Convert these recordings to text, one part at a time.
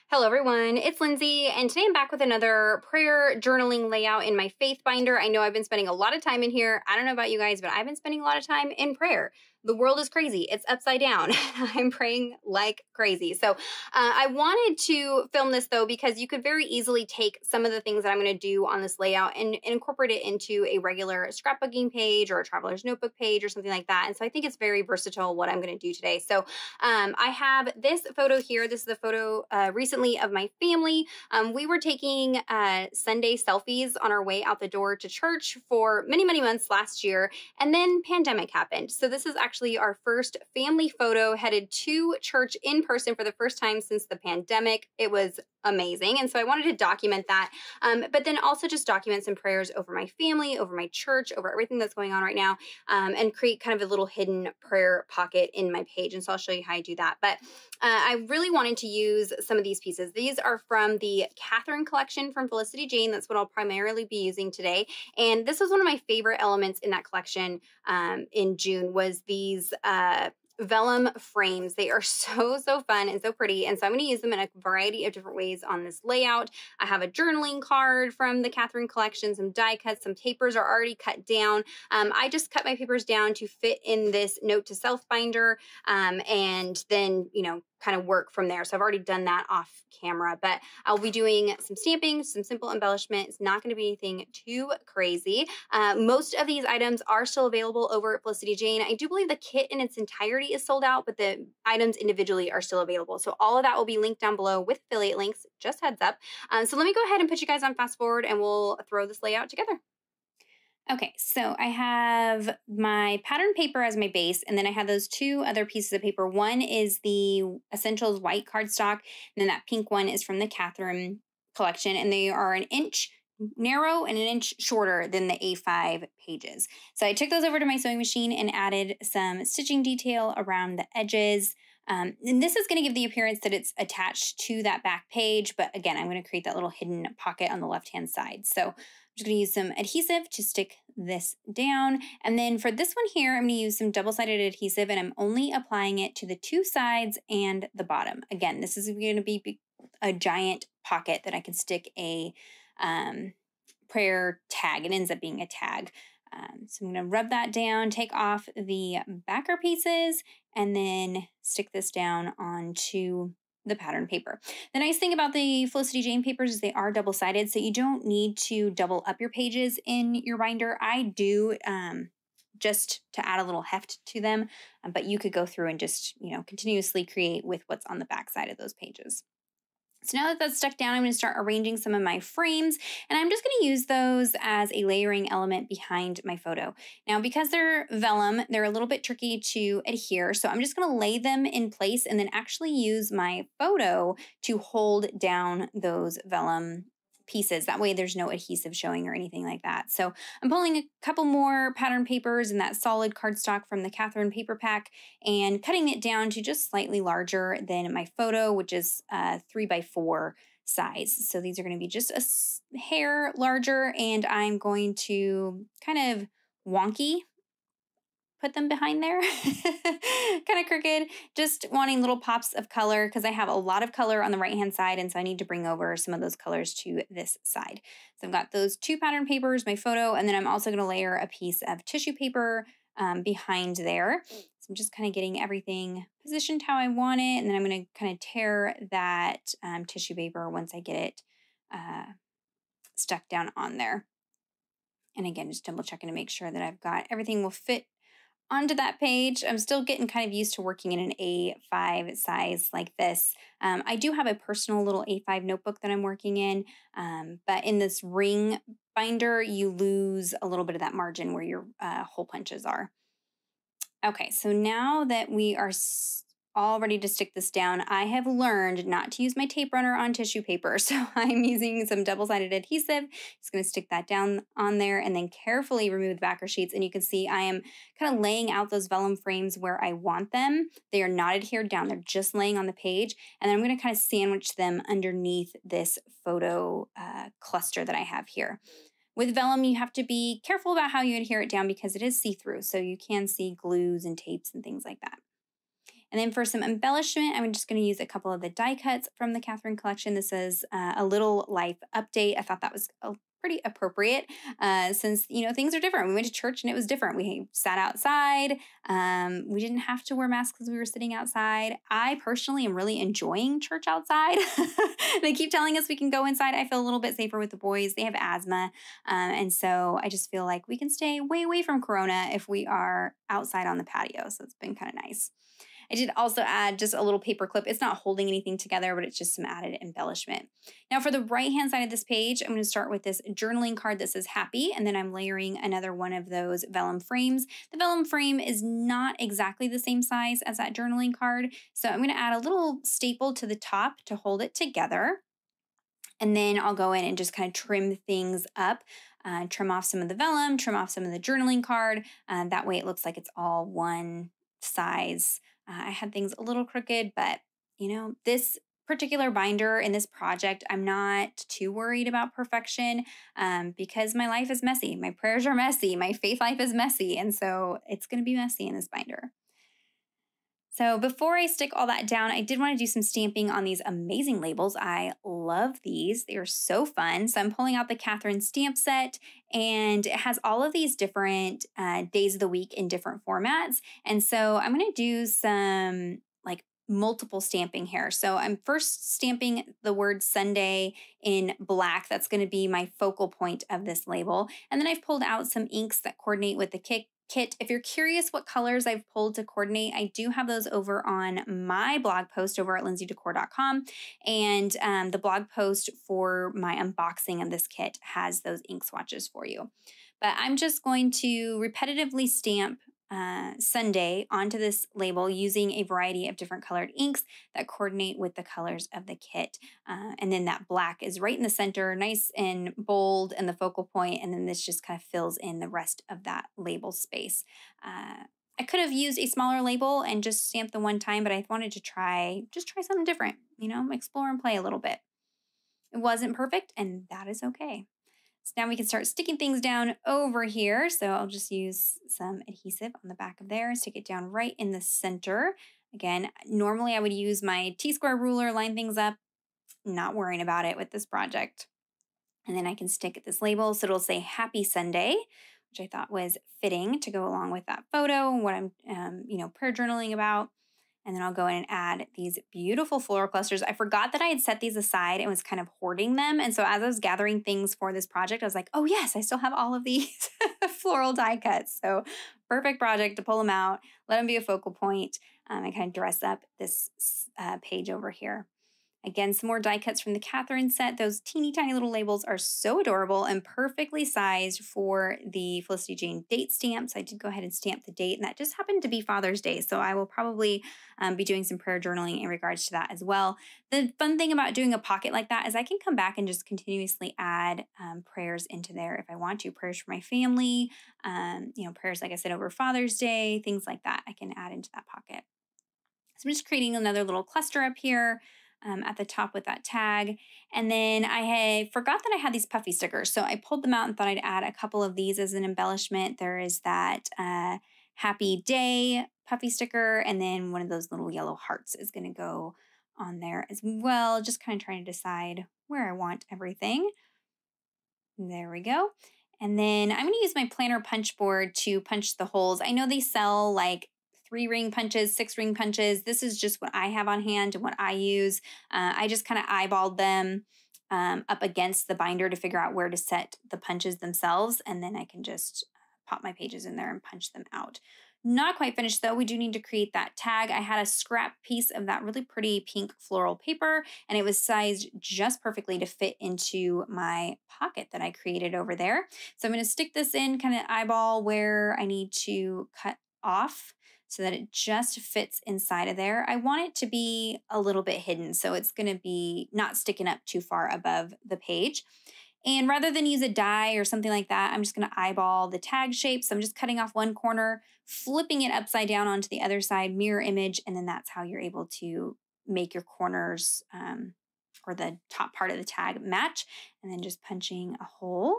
Hello everyone, it's Lindsay, and today I'm back with another prayer journaling layout in my faith binder. I know I've been spending a lot of time in here. I don't know about you guys, but I've been spending a lot of time in prayer. The world is crazy. It's upside down. I'm praying like crazy. So I wanted to film this though, because you could very easily take some of the things that I'm going to do on this layout and incorporate it into a regular scrapbooking page or a traveler's notebook page or something like that. And so I think it's very versatile what I'm going to do today. So I have this photo here. This is the photo recently of my family. We were taking Sunday selfies on our way out the door to church for many, many months last year. And then pandemic happened. So this is actually our first family photo headed to church in person for the first time since the pandemic. It was amazing. And so I wanted to document that, but then also just document some prayers over my family, over my church, over everything that's going on right now, and create kind of a little hidden prayer pocket in my page. And so I'll show you how I do that. But I really wanted to use some of these pieces. These are from the Catherine collection from Felicity Jane. That's what I'll primarily be using today. And this was one of my favorite elements in that collection in June was these vellum frames. They are so fun and so pretty. And so I'm going to use them in a variety of different ways on this layout. I have a journaling card from the Catherine collection, some die cuts, some papers are already cut down. I just cut my papers down to fit in this note to self binder, and then, kind of work from there. So I've already done that off camera, but I'll be doing some stamping, some simple embellishment. It's not going to be anything too crazy. Most of these items are still available over at Felicity Jane. I do believe the kit in its entirety is sold out, but the items individually are still available. So all of that will be linked down below with affiliate links, just heads up. So let me go ahead and put you guys on fast forward and we'll throw this layout together. Okay, so I have my pattern paper as my base, and then I have those two other pieces of paper. One is the Essentials white cardstock, and then that pink one is from the Catherine collection, and they are 1 inch narrow and 1 inch shorter than the A5 pages. So I took those over to my sewing machine and added some stitching detail around the edges. And this is going to give the appearance that it's attached to that back page, but again, I'm going to create that little hidden pocket on the left-hand side. So I'm just going to use some adhesive to stick this down. And then for this one here, I'm going to use some double-sided adhesive, and I'm only applying it to the two sides and the bottom. Again, this is going to be a giant pocket that I can stick a prayer tag. It ends up being a tag. So I'm going to rub that down, take off the backer pieces, and then stick this down onto the pattern paper. The nice thing about the Felicity Jane papers is they are double-sided, so you don't need to double up your pages in your binder. I do just to add a little heft to them, but you could go through and just, continuously create with what's on the back side of those pages. So now that that's stuck down, I'm going to start arranging some of my frames, and I'm just going to use those as a layering element behind my photo. Now, because they're vellum, they're a little bit tricky to adhere, so I'm just going to lay them in place and then actually use my photo to hold down those vellum pieces. That way there's no adhesive showing or anything like that. So I'm pulling a couple more pattern papers in that solid cardstock from the Catherine paper pack and cutting it down to just slightly larger than my photo, which is 3x4 size. So these are going to be just a hair larger, and I'm going to kind of wonky put them behind there, kind of crooked, just wanting little pops of color because I have a lot of color on the right-hand side, and so I need to bring over some of those colors to this side. So I've got those two pattern papers, my photo, and then I'm also going to layer a piece of tissue paper behind there. So I'm just kind of getting everything positioned how I want it, and then I'm going to kind of tear that tissue paper once I get it stuck down on there. And again, just double checking to make sure that I've got everything will fit onto that page. I'm still getting kind of used to working in an A5 size like this. I do have a personal little A5 notebook that I'm working in, but in this ring binder, you lose a little bit of that margin where your hole punches are. Okay, so now that we are all ready to stick this down, I have learned not to use my tape runner on tissue paper. So I'm using some double-sided adhesive. Just going to stick that down on there and then carefully remove the backer sheets. And you can see I am kind of laying out those vellum frames where I want them. They are not adhered down. They're just laying on the page. And then I'm going to kind of sandwich them underneath this photo cluster that I have here. With vellum, you have to be careful about how you adhere it down because it is see-through. So you can see glues and tapes and things like that. And then for some embellishment, I'm just going to use a couple of the die cuts from the Catherine collection. This is a little life update. I thought that was pretty appropriate since, things are different. We went to church and it was different. We sat outside. We didn't have to wear masks because we were sitting outside. I personally am really enjoying church outside. They keep telling us we can go inside. I feel a little bit safer with the boys. They have asthma. And so I just feel like we can stay way away from Corona if we are outside on the patio. So it's been kind of nice. I did also add just a little paper clip. It's not holding anything together, but it's just some added embellishment. Now for the right-hand side of this page, I'm going to start with this journaling card that says happy, and then I'm layering another one of those vellum frames. The vellum frame is not exactly the same size as that journaling card, so I'm going to add a little staple to the top to hold it together. And then I'll go in and just kind of trim things up. Trim off some of the vellum, trim off some of the journaling card. That way it looks like it's all one size. I had things a little crooked, but this particular binder in this project, I'm not too worried about perfection because my life is messy. My prayers are messy. My faith life is messy. And so it's going to be messy in this binder. So before I stick all that down, I did want to do some stamping on these amazing labels. I love these. They are so fun. So I'm pulling out the Catherine stamp set, and it has all of these different days of the week in different formats. And so I'm going to do some multiple stamping here. So I'm first stamping the word Sunday in black. That's going to be my focal point of this label. And then I've pulled out some inks that coordinate with the kit. If you're curious what colors I've pulled to coordinate, I do have those over on my blog post over at LindseyDecor.com. And the blog post for my unboxing of this kit has those ink swatches for you. But I'm just going to repetitively stamp Sunday onto this label using a variety of different colored inks that coordinate with the colors of the kit. And then that black is right in the center, nice and bold and the focal point. And then this just kind of fills in the rest of that label space. I could have used a smaller label and just stamped the one time, but I wanted to try something different, explore and play a little bit. It wasn't perfect, and that is okay. So now we can start sticking things down over here. So I'll just use some adhesive on the back of there and stick it down right in the center. Again, normally I would use my T-square ruler, line things up, not worrying about it with this project. And then I can stick this label so it'll say Happy Sunday, which I thought was fitting to go along with that photo and what I'm, prayer journaling about. And then I'll go in and add these beautiful floral clusters. I forgot that I had set these aside and was kind of hoarding them. And so as I was gathering things for this project, I was like, oh yes, I still have all of these floral die cuts. So perfect project to pull them out, let them be a focal point, and kind of dress up this page over here. Again, some more die cuts from the Catherine set. Those teeny tiny little labels are so adorable and perfectly sized for the Felicity Jane date stamps. I did go ahead and stamp the date, and that just happened to be Father's Day. So I will probably be doing some prayer journaling in regards to that as well. The fun thing about doing a pocket like that is I can come back and just continuously add prayers into there if I want to. Prayers for my family, prayers, like I said, over Father's Day, things like that I can add into that pocket. So I'm just creating another little cluster up here. At the top with that tag. And then I had forgot that I had these puffy stickers. So I pulled them out and thought I'd add a couple of these as an embellishment. There is that Happy Day puffy sticker, and then one of those little yellow hearts is going to go on there as well. Just kind of trying to decide where I want everything. There we go. And then I'm going to use my planner punch board to punch the holes. I know they sell like 3-ring punches, 6-ring punches. This is just what I have on hand and what I use. I just kind of eyeballed them up against the binder to figure out where to set the punches themselves. And then I can just pop my pages in there and punch them out. Not quite finished though. We do need to create that tag. I had a scrap piece of that really pretty pink floral paper, and it was sized just perfectly to fit into my pocket that I created over there. So I'm going to stick this in, kind of eyeball where I need to cut off, so that it just fits inside of there. I want it to be a little bit hidden, so it's going to be not sticking up too far above the page. And rather than use a die or something like that, I'm just going to eyeball the tag shape. So I'm just cutting off one corner, flipping it upside down onto the other side, mirror image, and then that's how you're able to make your corners or the top part of the tag match. And then just punching a hole,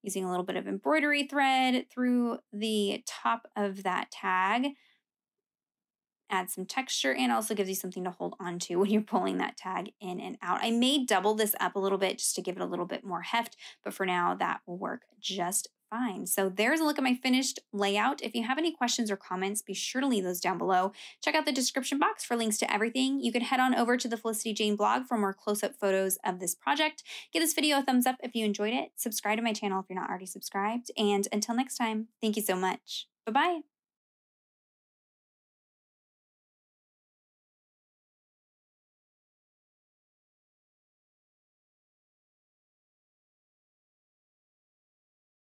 using a little bit of embroidery thread through the top of that tag. adds some texture, and also gives you something to hold on to when you're pulling that tag in and out. I may double this up a little bit just to give it a little bit more heft, but for now that will work just fine. So there's a look at my finished layout. If you have any questions or comments, be sure to leave those down below. Check out the description box for links to everything. You can head on over to the Felicity Jane blog for more close-up photos of this project. Give this video a thumbs up if you enjoyed it. Subscribe to my channel if you're not already subscribed. And until next time, thank you so much. Bye-bye.